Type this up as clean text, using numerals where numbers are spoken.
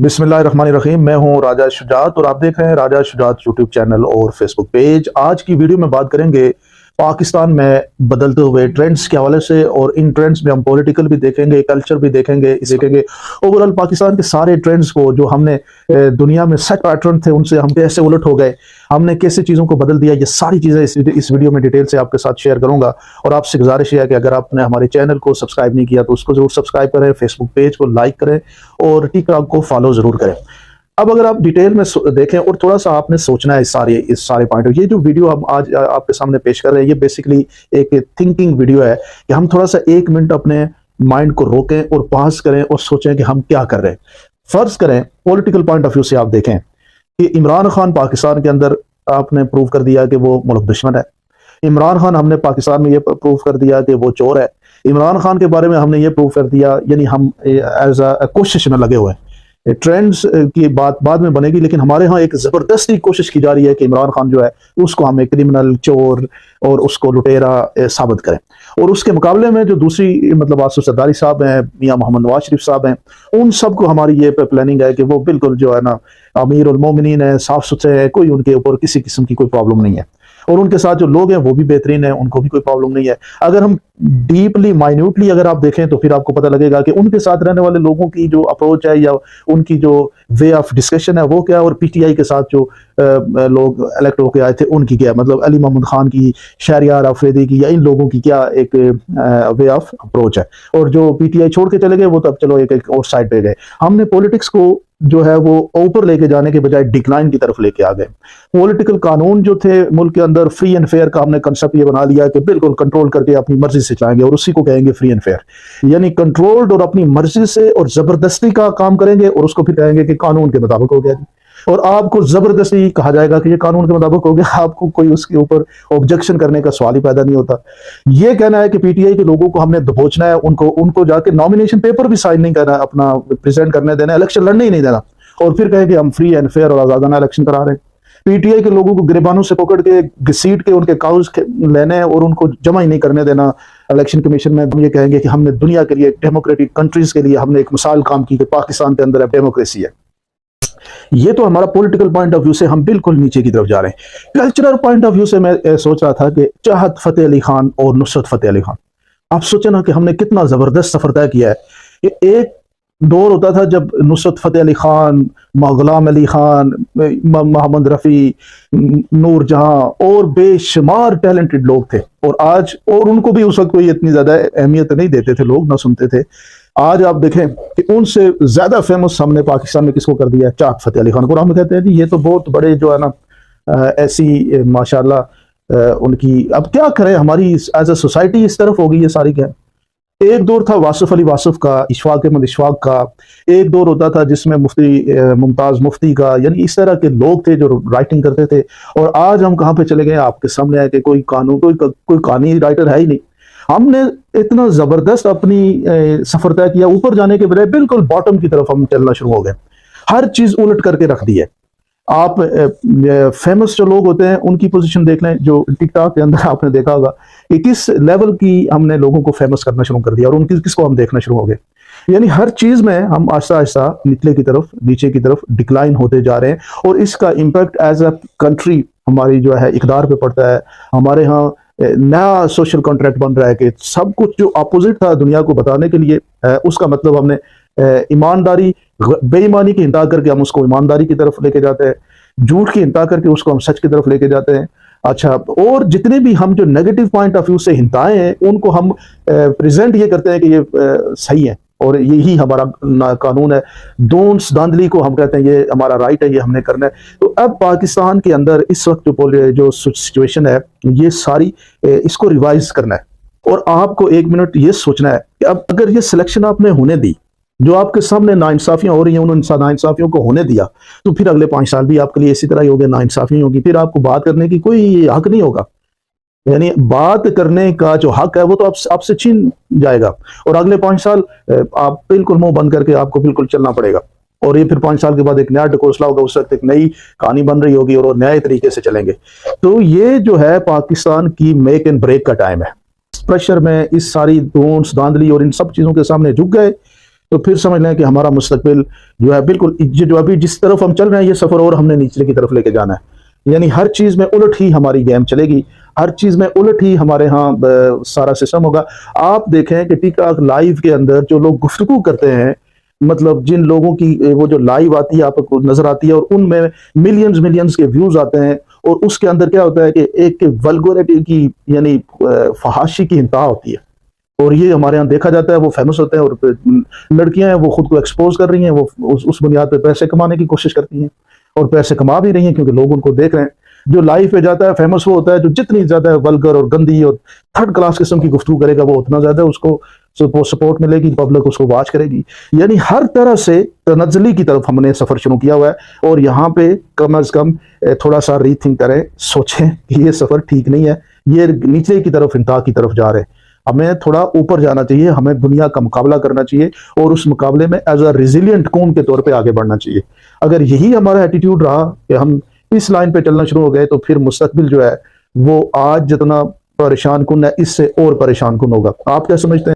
बिस्मिल्लाहिर्रहमानिर्रहीम। मैं हूं राजा शुजात और आप देख रहे हैं राजा शुजात यूट्यूब चैनल और फेसबुक पेज। आज की वीडियो में बात करेंगे पाकिस्तान में बदलते हुए ट्रेंड्स के हवाले से, और इन ट्रेंड्स में हम पॉलिटिकल भी देखेंगे, कल्चर भी देखेंगे ओवरऑल पाकिस्तान के सारे ट्रेंड्स को जो हमने दुनिया में सेट पैटर्न थे उनसे हम कैसे उलट हो गए, हमने कैसे चीज़ों को बदल दिया। ये सारी चीज़ें इस वीडियो में डिटेल से आपके साथ शेयर करूंगा। और आपसे गुजारिश है कि अगर आपने हमारे चैनल को सब्सक्राइब नहीं किया तो उसको जरूर सब्सक्राइब करें, फेसबुक पेज को लाइक करें और टिकटॉक को फॉलो जरूर करें। अब अगर आप डिटेल में देखें और थोड़ा सा आपने सोचना है इस सारे पॉइंट, ये जो वीडियो हम आज आपके सामने पेश कर रहे हैं ये बेसिकली एक थिंकिंग वीडियो है कि हम थोड़ा सा 1 मिनट अपने माइंड को रोकें और पास करें और सोचें कि हम क्या कर रहे हैं। फर्ज करें पॉलिटिकल पॉइंट ऑफ व्यू से आप देखें कि इमरान खान पाकिस्तान के अंदर आपने प्रूव कर दिया कि वो मुल्क दुश्मन है। इमरान खान हमने पाकिस्तान में ये प्रूव कर दिया कि वो चोर है। इमरान खान के बारे में हमने ये प्रूव कर दिया, यानी हम एज अ कोशिश में लगे हुए हैं। ट्रेंड्स की बात बाद में बनेगी, लेकिन हमारे यहाँ एक जबरदस्ती कोशिश की जा रही है कि इमरान खान जो है उसको हम एक क्रिमिनल, चोर और उसको लुटेरा साबित करें। और उसके मुकाबले में जो दूसरी मतलब आसिफ जरदारी साहब हैं, मियां मोहम्मद नवाज शरीफ साहब हैं, उन सबको हमारी ये प्लानिंग है कि वो बिल्कुल जो है ना अमीर उल मोमिनीन है, साफ सुथरे हैं, कोई उनके ऊपर किसी किस्म की कोई प्रॉब्लम नहीं है। और उनके साथ जो लोग हैं वो भी बेहतरीन है, उनको भी कोई प्रॉब्लम नहीं है। अगर हम डीपली माइन्यूटली अगर आप देखें तो फिर आपको पता लगेगा कि उनके साथ रहने वाले लोगों की जो अप्रोच है या उनकी जो वे ऑफ डिस्कशन है वो क्या है, और पीटीआई के साथ जो लोग इलेक्ट होकर आए थे उनकी क्या, मतलब अली मोहम्मद खान की, शहरियार अफरीदी की या इन लोगों की क्या एक वे ऑफ अप्रोच है। और जो पीटीआई छोड़ के चले गए वो तो अब चलो एक और साइड पे गए। हमने पॉलिटिक्स को जो है वो ऊपर लेके जाने के बजाय डिक्लाइन की तरफ लेके आ गए। पॉलिटिकल कानून जो थे मुल्क के अंदर, फ्री एंड फेयर का हमने कंसेप्ट ये बना लिया कि बिल्कुल कंट्रोल करके अपनी मर्जी से चलाएंगे और उसी को कहेंगे फ्री एंड फेयर। यानी कंट्रोल्ड और अपनी मर्जी से और जबरदस्ती का काम करेंगे और उसको फिर कहेंगे कि कानून के मुताबिक हो गया जी। और आपको जबरदस्ती कहा जाएगा कि ये कानून के मुताबिक हो गया, आपको कोई उसके ऊपर ऑब्जेक्शन करने का सवाल ही पैदा नहीं होता। ये कहना है कि पीटीआई के लोगों को हमने दबोचना है, उनको जाके नॉमिनेशन पेपर भी साइन नहीं करना, अपना प्रेजेंट करने देना, इलेक्शन लड़ने ही नहीं देना, और फिर कहे कि हम फ्री एंड फेयर और आजादाना इलेक्शन करा रहे हैं। पीटीआई के लोगों को गिरबानों से पकड़ के घसीट के उनके कागज लेने और उनको जमा ही नहीं करने देना इलेक्शन कमीशन में। हम ये कहेंगे कि हमने दुनिया के लिए, डेमोक्रेटिक कंट्रीज के लिए हमने एक मिसाल काम की कि पाकिस्तान के अंदर अब डेमोक्रेसी है। ये तो हमारा पॉलिटिकल पॉइंट ऑफ व्यू से हम बिल्कुल नीचे की तरफ जा रहे हैं। कल्चरल पॉइंट ऑफ व्यू से मैं सोच रहा था कि चाहत फतेह अली खान और नुसरत फतेह अली खान, आप सोचे ना कि हमने कितना जबरदस्त सफर तय किया है। एक दौर होता था जब नुसरत फतेह अली खान, गुलाम अली खान, मोहम्मद रफ़ी, नूर जहां और बेशुमार टैलेंटेड लोग थे, और आज, और उनको भी उस वक्त कोई इतनी ज्यादा अहमियत नहीं देते थे, लोग ना सुनते थे। आज आप देखें कि उनसे ज्यादा फेमस हमने पाकिस्तान में किसको कर दिया है? चाहत फतेह अली खान को। हम कहते हैं जी ये तो बहुत बड़े जो है ना ऐसी माशाल्लाह उनकी, अब क्या करें, हमारी एज ए सोसाइटी इस तरफ हो गई है सारी। क्या एक दौर था वासिफ अली वासिफ का, इशफाक अहमद इशफाक का, एक दौर होता था जिसमें मुफ्ती मुमताज मुफ्ती का, यानी इस तरह के लोग थे जो राइटिंग करते थे। और आज हम कहाँ पे चले गए? आपके सामने है कि कोई कानून, कोई कहानी राइटर है ही नहीं। हमने इतना जबरदस्त अपनी सफर तय किया, ऊपर जाने के बजाय बिल्कुल बॉटम की तरफ हम चलना शुरू हो गए। हर चीज उलट करके रख दी है। आप फेमस जो लोग होते हैं उनकी पोजीशन देख लें, जो टिकटॉक के अंदर आपने देखा होगा कि किस लेवल की हमने लोगों को फेमस करना शुरू कर दिया, और उनकी किसको हम देखना शुरू हो गए। यानी हर चीज में हम आहिस्ता आहिस्ता निचले की तरफ, नीचे की तरफ डिक्लाइन होते जा रहे हैं, और इसका इम्पैक्ट एज अ कंट्री हमारी जो है इकदार पे पड़ता है। हमारे यहाँ नया सोशल कॉन्ट्रैक्ट बन रहा है कि सब कुछ जो अपोजिट था दुनिया को बताने के लिए, उसका मतलब हमने ईमानदारी, बेईमानी की इंतहा करके हम उसको ईमानदारी की तरफ लेके जाते हैं, झूठ की इंतहा करके उसको हम सच की तरफ लेके जाते हैं। अच्छा, और जितने भी हम जो नेगेटिव पॉइंट ऑफ व्यू से हिंताएं हैं उनको हम प्रेजेंट ये करते हैं कि ये सही है और यही हमारा कानून है। दोन्स धांधली को हम कहते हैं ये हमारा राइट है, ये हमने करना है। तो अब पाकिस्तान के अंदर इस वक्त जो सिचुएशन है ये सारी इसको रिवाइज करना है, और आपको 1 मिनट ये सोचना है कि अब अगर ये सिलेक्शन आपने होने दी, जो आपके सामने नाइंसाफियां हो रही हैं उन नाइंसाफियों को होने दिया, तो फिर अगले 5 साल भी आपके लिए इसी तरह ही हो गए, नाइंसाफी होगी, फिर आपको बात करने की कोई हक नहीं होगा। यानी बात करने का जो हक है वो तो आपसे छीन जाएगा, और अगले 5 साल आप बिल्कुल मुंह बंद करके आपको बिल्कुल चलना पड़ेगा। और ये फिर 5 साल के बाद एक नया ढकोसला होगा, उस वक्त एक नई कहानी बन रही होगी और नए तरीके से चलेंगे। तो ये जो है पाकिस्तान की मेक एंड ब्रेक का टाइम है। प्रेशर में इस सारी दोन्स धांधली और इन सब चीजों के सामने झुक गए, तो फिर समझ लें कि हमारा मुस्तकबिल जो है बिल्कुल जो अभी जिस तरफ हम चल रहे हैं ये सफ़र और हमने नीचे की तरफ लेके जाना है। यानी हर चीज़ में उलट ही हमारी गेम चलेगी, हर चीज़ में उलट ही हमारे यहाँ सारा सिस्टम होगा। आप देखें कि टिकटॉक लाइव के अंदर जो लोग गुफ्तगू करते हैं, मतलब जिन लोगों की वो जो लाइव आती है आपको नजर आती है और उनमें मिलियंस मिलियंस के व्यूज आते हैं, और उसके अंदर क्या होता है कि एक वल्गैरिटी की यानी फहाशी की इंतहा होती है, और ये हमारे यहाँ देखा जाता है। वो फेमस होते हैं और लड़कियां हैं वो खुद को एक्सपोज कर रही हैं, वो उस बुनियाद पे पैसे कमाने की कोशिश करती हैं और पैसे कमा भी रही हैं क्योंकि लोग उनको देख रहे हैं। जो लाइव पे जाता है फेमस वो होता है जो जितनी ज्यादा वल्गर और गंदी और थर्ड क्लास किस्म की गुफ्तगू करेगा वो उतना ज्यादा उसको सपोर्ट मिलेगी, पब्लिक उसको वॉच करेगी। यानी हर तरह से तनज़्ज़ुली की तरफ हमने सफर शुरू किया हुआ है, और यहाँ पे कम अज कम थोड़ा सा रीथिंक करें, सोचें कि ये सफर ठीक नहीं है, ये नीचे की तरफ इंतहा की तरफ जा रहे हैं। हमें थोड़ा ऊपर जाना चाहिए, हमें दुनिया का मुकाबला करना चाहिए और उस मुकाबले में एज अ रेजिलिएंट कौम के तौर पे आगे बढ़ना चाहिए। अगर यही हमारा एटीट्यूड रहा कि हम इस लाइन पे चलना शुरू हो गए तो फिर मुस्तकबिल जो है वो आज जितना परेशान कुन है इससे और परेशान कुन होगा। आप क्या समझते हैं?